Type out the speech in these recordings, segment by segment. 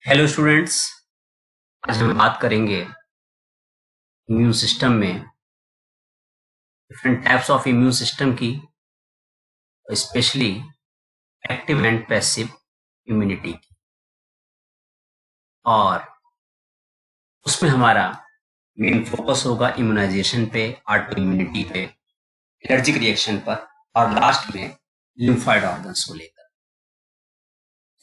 Hello students. आज हम बात करेंगे इम्यून सिस्टम में different types of immune system की, specially active and passive immunity की। और उसमें हमारा मेन फोकस होगा इम्यूनाइजेशन पे, ऑटो इम्यूनिटी पे, एलर्जिक रिएक्शन पर और लास्ट में लिम्फॉइड ऑर्गन्स को लेकर।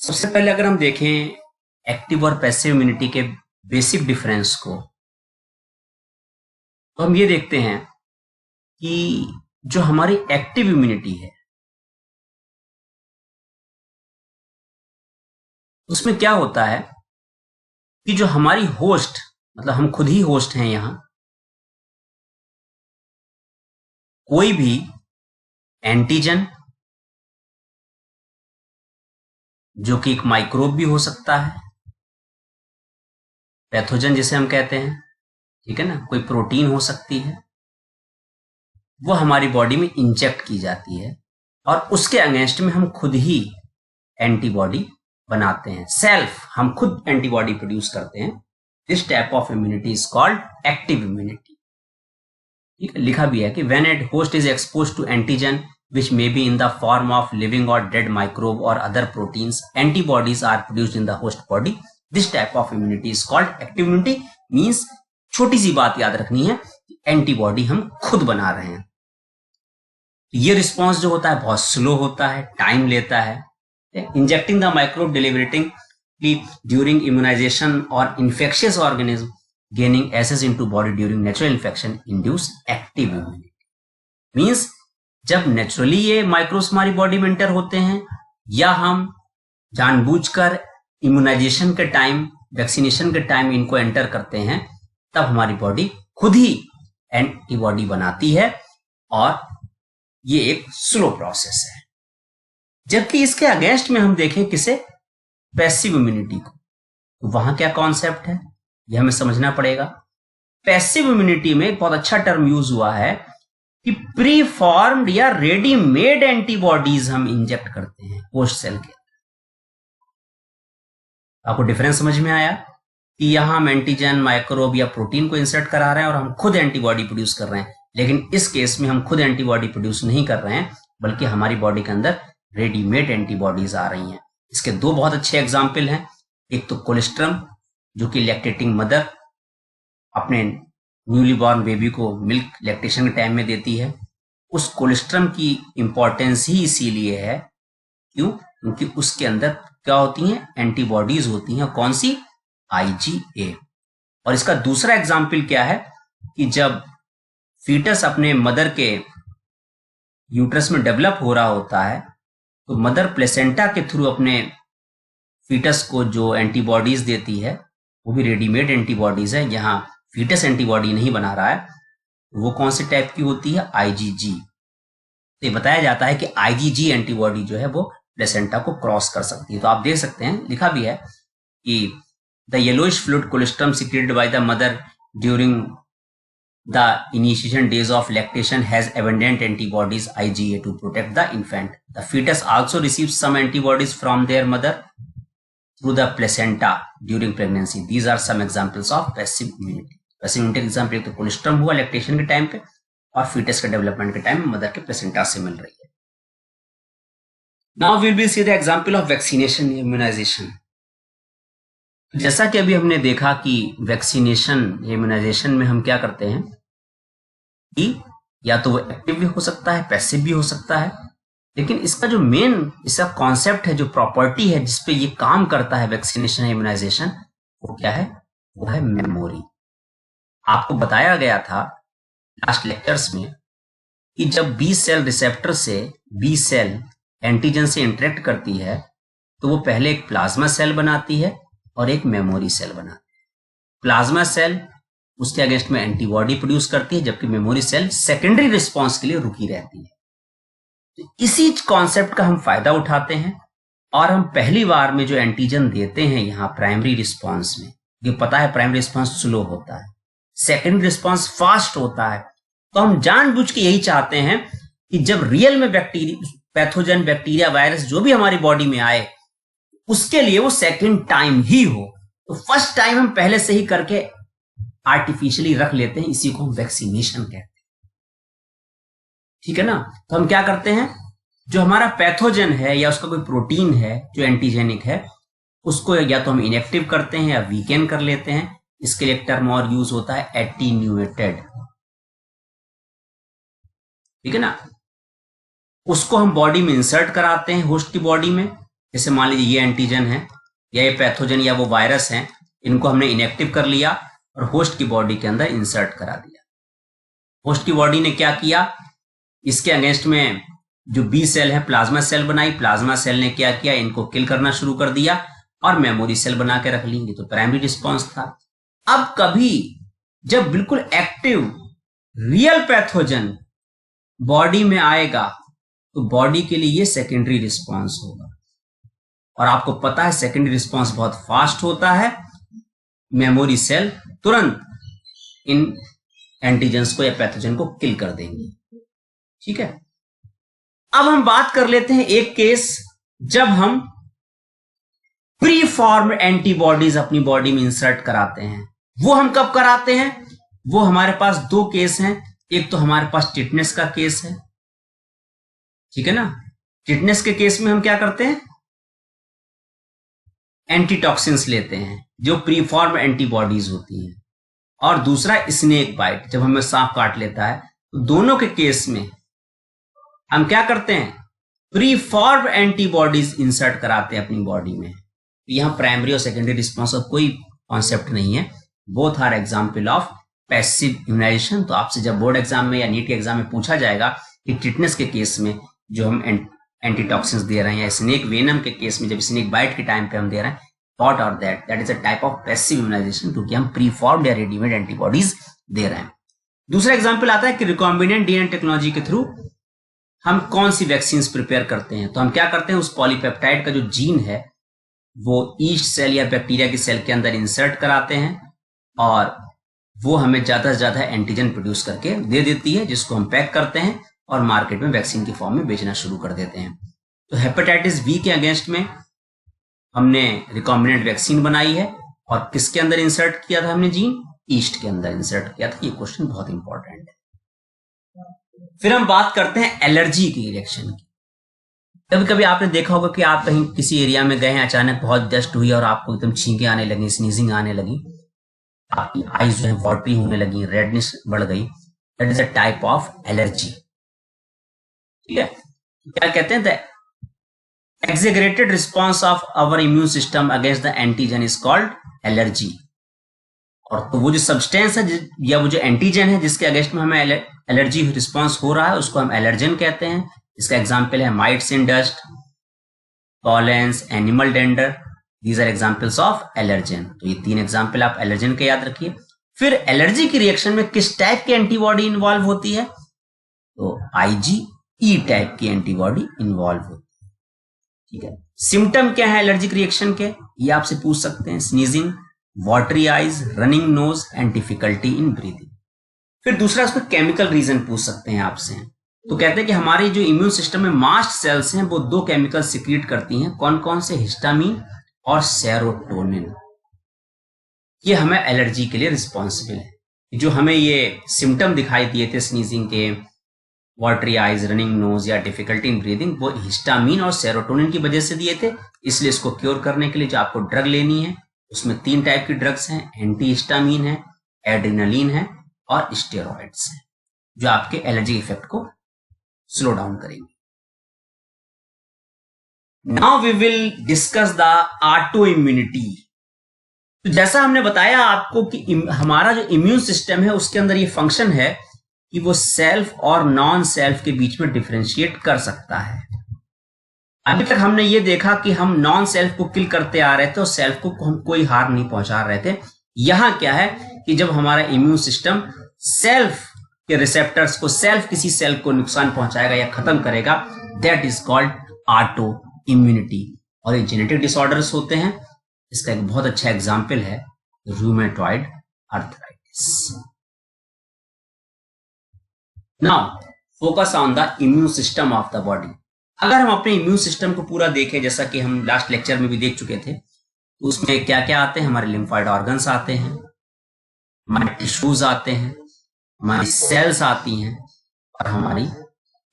सबसे पहले अगर हम देखें एक्टिव और पैसिव इम्यूनिटी के बेसिक डिफरेंस को, तो हम ये देखते हैं कि जो हमारी एक्टिव इम्यूनिटी है उसमें क्या होता है कि जो हमारी होस्ट, मतलब हम खुद ही होस्ट हैं, यहां कोई भी एंटीजन जो कि एक माइक्रोब भी हो सकता है, पैथोजन जिसे हम कहते हैं, ठीक है ना, कोई प्रोटीन हो सकती है, वो हमारी बॉडी में इंजेक्ट की जाती है और उसके अगेंस्ट में हम खुद ही एंटीबॉडी बनाते हैं। सेल्फ हम खुद एंटीबॉडी प्रोड्यूस करते हैं। This type of immunity is called active immunity. ठीक है, लिखा भी है कि when at host is expose to antigen which may be in the form of living or dead microbe or other proteins, antibodies are produced in the host body. This type of immunity is called active immunity. Means छोटी सी बात याद रखनी है, antibody हम खुद बना रहे हैं। ये रिस्पॉन्स जो होता है बहुत स्लो होता है, टाइम लेता है। Injecting the microbe deliberately during immunization और infectious organism gaining access into body during natural infection induce active immunity. Means जब नेचुरली ये माइक्रोब्स हमारी बॉडी में एंटर होते हैं या हम जानबूझकर इम्यूनाइजेशन के टाइम, वैक्सीनेशन के टाइम इनको एंटर करते हैं, तब हमारी बॉडी खुद ही एंटीबॉडी बनाती है और ये एक स्लो प्रोसेस है। जबकि इसके अगेंस्ट में हम देखें किसे, पैसिव इम्यूनिटी को, तो वहां क्या कॉन्सेप्ट है यह हमें समझना पड़ेगा। पैसिव इम्यूनिटी में एक बहुत अच्छा टर्म यूज हुआ है कि प्री फॉर्म्ड या रेडीमेड एंटीबॉडीज हम इंजेक्ट करते हैं होस्ट सेल के। आपको डिफरेंस समझ में आया कि यहां हम एंटीजन, माइक्रोब या प्रोटीन को इंसर्ट करा रहे हैं और हम खुद एंटीबॉडी प्रोड्यूस कर रहे हैं। लेकिन इस केस में हम खुद एंटीबॉडी प्रोड्यूस नहीं कर रहे हैं, बल्कि हमारी बॉडी के अंदर रेडीमेड एंटीबॉडीज आ रही हैं। इसके दो बहुत अच्छे एग्जाम्पल हैं। एक तो कोलेस्ट्रम, जो कि लैक्टेटिंग मदर अपने न्यूली बॉर्न बेबी को मिल्क लैक्टेशन के टाइम में देती है। उस कोलेस्ट्रम की इंपॉर्टेंस ही इसीलिए है, क्यों? क्योंकि उसके अंदर क्या होती हैं, एंटीबॉडीज होती हैं। कौन सी? IgA। और इसका दूसरा एग्जाम्पल क्या है कि जब फीटस अपने मदर के यूट्रस में डेवलप हो रहा होता है, तो मदर प्लेसेंटा के थ्रू अपने फीटस को जो एंटीबॉडीज देती है वो भी रेडीमेड एंटीबॉडीज है। यहाँ फीटस एंटीबॉडी नहीं बना रहा है, वो कौन से टाइप की होती है? IgG। तो ये बताया जाता है कि IgG एंटीबॉडी जो है वो प्लेसेंटा को क्रॉस कर सकती है। तो आप देख सकते हैं, लिखा भी है कि the yellowish fluid colostrum secreted by the mother during the initiation days of lactation has abundant antibodies IgA to protect the infant. The fetus also receives some antibodies from their mother through the placenta during pregnancy. These are some examples of passive immunity. Passive immunity example तो colostrum हुआ lactation के time पे और foetus के development के time mother के placenta से मिल रही है। Now we will see the example of vaccination, immunization. जैसा कि अभी हमने देखा कि वैक्सीनेशन, इम्यूनाइजेशन में हम क्या करते हैं कि या तो वो एक्टिव भी हो सकता है, पैसिव भी हो सकता है, लेकिन इसका जो मेन इसका कॉन्सेप्ट है, जो प्रॉपर्टी है जिसपे ये काम करता है वैक्सीनेशन, इम्यूनाइजेशन, वो क्या है? वो है मेमोरी। आपको बताया गया था लास्ट लेक्चर्स में कि जब बी सेल रिसेप्टर से बी सेल एंटीजन से इंटरेक्ट करती है, तो वो पहले एक प्लाज्मा सेल बनाती है और एक मेमोरी सेल बनाती है। प्लाज्मा सेल उसके अगेंस्ट में एंटीबॉडी प्रोड्यूस करती है, जबकि मेमोरी सेल सेकेंडरी रिस्पॉन्स के लिए रुकी रहती है। तो इसी कॉन्सेप्ट का हम फायदा उठाते हैं और हम पहली बार में जो एंटीजन देते हैं यहाँ प्राइमरी रिस्पॉन्स में, ये पता है प्राइमरी रिस्पॉन्स स्लो होता है, सेकेंड रिस्पॉन्स फास्ट होता है, तो हम जानबूझ के यही चाहते हैं कि जब रियल में बैक्टीरिया, पैथोजन, बैक्टीरिया, वायरस जो भी हमारी बॉडी में आए, उसके लिए वो सेकंड टाइम ही हो। तो फर्स्ट टाइम हम पहले से ही करके आर्टिफिशियली रख लेते हैं, इसी को हम वैक्सीनेशन कहते हैं। ठीक है ना। तो हम क्या करते हैं, जो हमारा पैथोजन है या उसका कोई प्रोटीन है जो एंटीजेनिक है, उसको या तो हम इनएक्टिव करते हैं या वीकेन कर लेते हैं। इसके लिए एक टर्म और यूज होता है, एटीन्यूएटेड। ठीक है ना। उसको हम बॉडी में इंसर्ट कराते हैं, होस्ट की बॉडी में। जैसे मान लीजिए ये एंटीजन है या ये पैथोजन या वो वायरस है, इनको हमने इनएक्टिव कर लिया और होस्ट की बॉडी के अंदर इंसर्ट करा दिया। होस्ट की बॉडी ने क्या किया, इसके अगेंस्ट में जो बी सेल है प्लाज्मा सेल बनाई। प्लाज्मा सेल ने क्या किया, इनको किल करना शुरू कर दिया और मेमोरी सेल बना के रख ली। ये तो प्राइमरी रिस्पॉन्स था। अब कभी जब बिल्कुल एक्टिव रियल पैथोजन बॉडी में आएगा तो बॉडी के लिए ये सेकेंडरी रिस्पॉन्स होगा। और आपको पता है सेकेंडरी रिस्पॉन्स बहुत फास्ट होता है। मेमोरी सेल तुरंत इन एंटीजेंस को या पैथोजन को किल कर देंगे। ठीक है। अब हम बात कर लेते हैं एक केस जब हम प्री फॉर्म्ड एंटीबॉडीज अपनी बॉडी में इंसर्ट कराते हैं। वो हम कब कराते हैं, वो हमारे पास दो केस हैं। एक तो हमारे पास टिटनेस का केस है। ठीक है ना। टिटनेस के केस में हम क्या करते हैं, एंटीटॉक्सिन्स लेते हैं जो प्री फॉर्म्ड एंटीबॉडीज होती हैं। और दूसरा स्नेक बाइट, जब हमें सांप काट लेता है। तो दोनों के केस में हम क्या करते हैं, प्री फॉर्म्ड एंटीबॉडीज इंसर्ट कराते हैं अपनी बॉडी में। यहां प्राइमरी और सेकेंडरी रिस्पॉन्स का कोई कॉन्सेप्ट नहीं है। Both are example of passive immunization. तो आपसे जब बोर्ड एग्जाम में या नीट के एग्जाम में पूछा जाएगा कि टिटनेस के केस में जो हम एंटीटॉक्सिन्स दे रहे हैं, या स्नेक वेनम के केस में जब स्नेक बाइट के टाइम पे हम दे रहे हैं, थॉट और that is a type of passive immunization, क्योंकि हम प्री फॉर्म्ड या रेडीमेड एंटीबॉडीज दे रहे हैं। दूसरा एग्जाम्पल आता है कि रिकॉम्बिनेंट डीएनए टेक्नोलॉजी के थ्रू हम कौन सी वैक्सीन प्रिपेयर करते हैं। तो हम क्या करते हैं, उस पॉलीपेप्टाइड का जो जीन है वो ईस्ट सेल या बैक्टीरिया की सेल के अंदर इंसर्ट कराते हैं और वो हमें ज्यादा से ज्यादा एंटीजन प्रोड्यूस करके दे देती है, जिसको हम पैक करते हैं और मार्केट में वैक्सीन की फॉर्म में बेचना शुरू कर देते हैं। तो हेपेटाइटिस बी के अगेंस्ट में हमने रिकॉम्बिनेंट वैक्सीन बनाई है और किसके अंदर इंसर्ट किया था हमने जीन, ईस्ट के अंदर इंसर्ट किया था। ये क्वेश्चन बहुत इंपॉर्टेंट है। फिर हम बात करते हैं एलर्जी की रिएक्शन की। कभी कभी आपने देखा होगा कि आप कहीं किसी एरिया में गए हैं, अचानक बहुत डस्ट हुई और आपको एकदम छींकें आने लगी, स्नीजिंग आने लगी, आपकी आईज जो है वाटरी होने लगी, रेडनेस बढ़ गई। That is a type of allergy. ठीक है। क्या कहते हैं, the exaggerated response of our immune system against the antigen is called allergy. और तो वो जो सब्सटेंस है या वो जो एंटीजन है जिसके अगेंस्ट में हमें एलर्जी रिस्पॉन्स हो रहा है, उसको हम एलर्जन कहते हैं। इसका एग्जाम्पल है mites in dust, pollens, animal dander. These are examples of allergen. तो ये तीन एग्जाम्पल आप एलर्जन के याद रखिए। फिर एलर्जी की रिएक्शन में किस टाइप की एंटीबॉडी इन्वॉल्व होती है, तो IgE टाइप की एंटीबॉडी इन्वॉल्व होती है। ठीक है। सिम्टम क्या है एलर्जिक रिएक्शन के, ये आपसे पूछ सकते हैं, sneezing, watery eyes, running nose and difficulty in breathing. फिर दूसरा उसको केमिकल रीजन पूछ सकते हैं आपसे। तो कहते हैं कि हमारी जो इम्यून सिस्टम में मास्ट सेल्स हैं वो दो केमिकल सिक्रीट करती हैं। कौन कौन से, हिस्टामिन और सेरोटोनिन। ये हमें एलर्जी के लिए रिस्पॉन्सिबल है। जो हमें ये सिम्टम दिखाई दिए थे स्नीजिंग के, वाटरी आइज, रनिंग नोज या डिफिकल्टी इन ब्रीदिंग, वो हिस्टामिन और सेरोटोनिन की वजह से दिए थे। इसलिए इसको क्योर करने के लिए जो आपको ड्रग लेनी है उसमें तीन टाइप की ड्रग्स हैं, एंटी हिस्टामिन है, एड्रेनलिन है और स्टेरॉइड्स हैं, जो आपके एलर्जी इफेक्ट को स्लो डाउन करेंगे। Now we will discuss the autoimmunity. तो जैसा हमने बताया आपको कि हमारा जो इम्यून सिस्टम है उसके अंदर ये फंक्शन है कि वो सेल्फ और नॉन सेल्फ के बीच में डिफरेंशिएट कर सकता है। अभी तक हमने ये देखा कि हम नॉन सेल्फ को किल करते आ रहे थे और सेल्फ को हम कोई हार्म नहीं पहुंचा रहे थे। यहां क्या है कि जब हमारा इम्यून सिस्टम सेल्फ के रिसेप्टर्स को, सेल्फ किसी सेल को नुकसान पहुंचाएगा या खत्म करेगा, that is called auto immunity. और ये जेनेटिक डिसऑर्डर्स होते हैं। इसका एक बहुत अच्छा एग्जाम्पल है rheumatoid arthritis. Now focus on the immune system of the body. अगर हम अपने इम्यून सिस्टम को पूरा देखें, जैसा कि हम लास्ट लेक्चर में भी देख चुके थे, तो उसमें क्या क्या आते हैं, हमारे लिम्फॉइड ऑर्गन्स आते हैं, हमारे टिश्यूज आते हैं, हमारी सेल्स आती हैं, और हमारी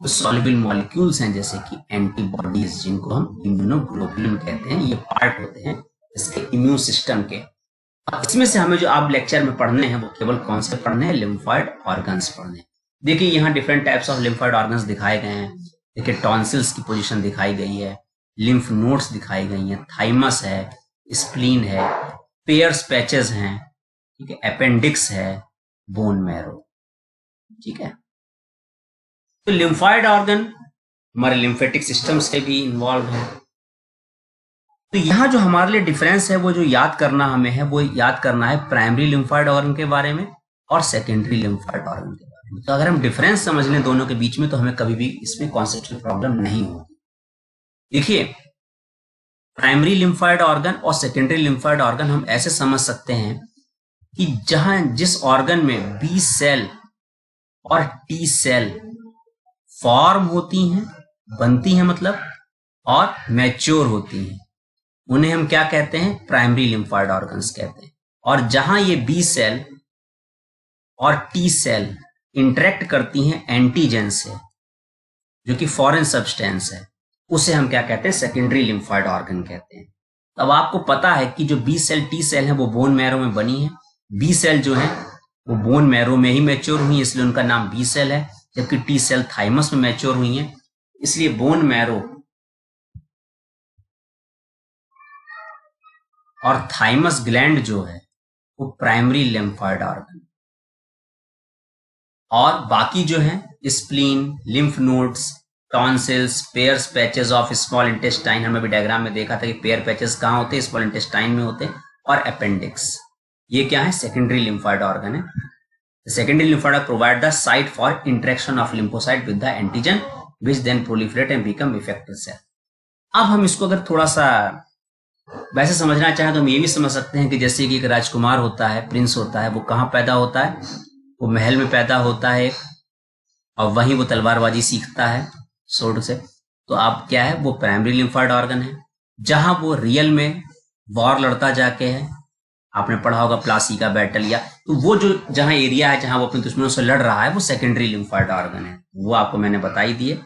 सॉल्युबल मॉलिक्यूल्स हैं जैसे कि एंटीबॉडीज, जिनको हम इम्यूनोग्लोबुलिन कहते हैं। ये पार्ट होते हैं इसके इम्यून सिस्टम के। इसमें से हमें जो आप लेक्चर में पढ़ने हैं वो केवल कौन से पढ़ने हैं, लिम्फॉइड ऑर्गन्स पढ़ने हैं। देखिए यहाँ different types of lymphoid organs दिखाए गए हैं। देखिए टॉन्सिल्स की पोजीशन दिखाई गई है, लिम्फ नोड्स दिखाई गई हैं, थाइमस है, स्प्लीन है, पेयर्स पैचेस हैं, ठीक है, अपेंडिक्स है, बोन मैरो, ठीक है। तो लिम्फॉइड ऑर्गन हमारे लिम्फेटिक सिस्टम से भी इन्वॉल्व है। तो यहाँ जो हमारे लिए डिफरेंस है वो जो याद करना हमें है, वो याद करना है प्राइमरी लिम्फॉइड ऑर्गन के बारे में और सेकेंडरी लिम्फॉइड ऑर्गन के बारे में। तो अगर हम डिफरेंस समझ लें दोनों के बीच में, तो हमें कभी भी इसमें कॉन्सेप्चुअल प्रॉब्लम नहीं होगी। देखिए प्राइमरी लिम्फॉइड ऑर्गन और सेकेंडरी लिम्फॉइड ऑर्गन हम ऐसे समझ सकते हैं कि जहां जिस ऑर्गन में बी सेल और टी सेल फॉर्म होती हैं, बनती हैं मतलब, और मैच्योर होती हैं, उन्हें हम क्या कहते हैं, प्राइमरी लिम्फॉइड ऑर्गन्स कहते हैं। और जहां ये बी सेल और टी सेल इंटरेक्ट करती हैं एंटीजन से, जो कि फॉरेन सब्सटेंस है, उसे हम क्या कहते हैं, सेकेंडरी लिम्फॉइड ऑर्गन कहते हैं। अब आपको पता है कि जो बी सेल टी सेल है वो बोन मैरो में बनी है। बी सेल जो है वो बोन मैरो में ही मैच्योर हुई है, इसलिए उनका नाम बी सेल है, जबकि टी सेल थाइमस में मैच्योर हुई है, इसलिए बोन मैरो और थाइमस ग्लैंड जो है वो प्राइमरी लिम्फॉइड ऑर्गन, और बाकी जो है spleen, lymph nodes, tonsils, pairs patches of small intestine, हमने भी डायग्राम में देखा था कि पेयर पैचेस कहाँ होते हैं, स्मॉल इंटेस्टाइन में होते हैं, और अपेंडिक्स, ये क्या है, सेकेंडरी लिम्फॉइड ऑर्गन है। Secondary lymphoid provide the site for interaction of lymphocyte with the antigen which then proliferate and become effective cell. अब हम इसको अगर थोड़ा सा वैसे समझना चाहें तो हम ये भी समझ सकते हैं कि जैसे कि एक राजकुमार होता है, प्रिंस होता है, वो कहाँ पैदा होता है, वो महल में पैदा होता है और वहीं वो तलवारबाजी सीखता है सोर्ड से। तो अब क्या है, वो प्राइमरी लिम्फॉइड ऑर्गन है। जहां वो रियल में वॉर लड़ता जाके है, आपने पढ़ा होगा प्लासी का बैटल, या तो वो जो जहां एरिया है जहां वो अपने दुश्मनों से लड़ रहा है, वो सेकेंडरी लिम्फॉइड ऑर्गन है। वो आपको मैंने बताई दिए।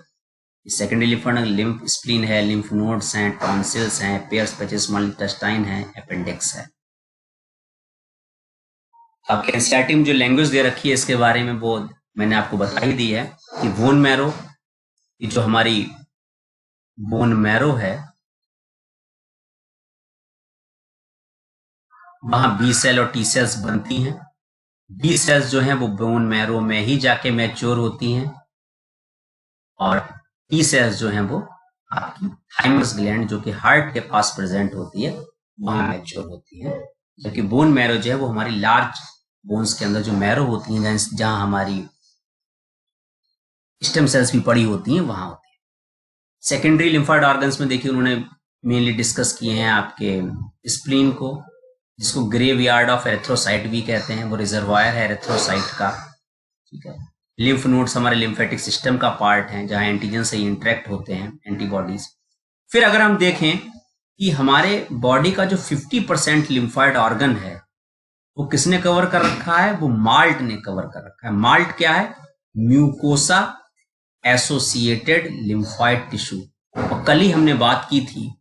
सेकेंडरी लिम्फोइड लिम्फ स्प्लीन है, लिम्फ नोड्स हैं, टॉन्सिल्स हैं, पेयर्स पैचेस, स्मॉल इंटेस्टाइन है, अपेंडिक्स है। अब एनसीईआरटी में जो लैंग्वेज दे रखी है इसके बारे में वो मैंने आपको बता ही दी है कि बोन मैरो, ये जो हमारी बोन मैरो है, वहां बी सेल और टी सेल्स बनती हैं। बी सेल्स जो हैं वो बोन मैरो में ही जाके मैच्योर होती हैं, और टी सेल्स जो हैं वो आपकी थाइमस ग्लैंड, जो कि हार्ट के पास प्रेजेंट होती है, वहां मैच्योर होती है। जबकि बोन मैरो जो है वो हमारी लार्ज बोन्स के अंदर जो मैरो होती है, जहां हमारी स्टेम सेल्स भी पड़ी होती हैं, वहां होती है। सेकेंडरी लिम्फॉइड ऑर्गन्स में देखिए उन्होंने मेनली डिस्कस किए हैं आपके स्प्लीन को, जिसको ग्रेव यार्ड ऑफ एरिथ्रोसाइट भी कहते हैं, वो रिजर्वायर है एरिथ्रोसाइट का, ठीक है। लिम्फ नोड्स हमारे लिम्फेटिक सिस्टम का पार्ट हैं, जहां एंटीजन से इंटरेक्ट होते हैं एंटीबॉडीज। फिर अगर हम देखें कि हमारे बॉडी का जो 50% लिम्फॉइड ऑर्गन है वो किसने कवर कर रखा है, वो माल्ट ने कवर कर रखा है। माल्ट क्या है, म्यूकोसा एसोसिएटेड लिम्फॉइड टिश्यू। और कल ही हमने बात की थी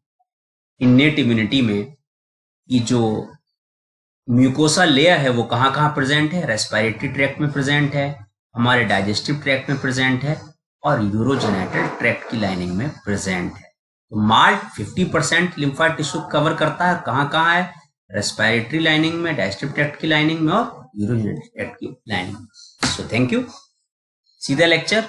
इन्नेट इम्यूनिटी में कि जो म्यूकोसा लेयर है वो कहाँ कहाँ प्रेजेंट है, रेस्पिरेटरी ट्रैक्ट में प्रेजेंट है, हमारे डाइजेस्टिव ट्रैक्ट में प्रेजेंट है, और यूरोजेनिटल ट्रैक्ट की लाइनिंग में प्रेजेंट है। तो माल्ट 50% लिम्फॉइड टिश्यू कवर करता है। कहाँ कहाँ है, रेस्पिरेटरी लाइनिंग में, डाइजेस्टिव ट्रैक्ट की लाइनिंग में, और यूरोजेनिटल ट्रैक्ट की लाइनिंग में। So thank you, see the lecture.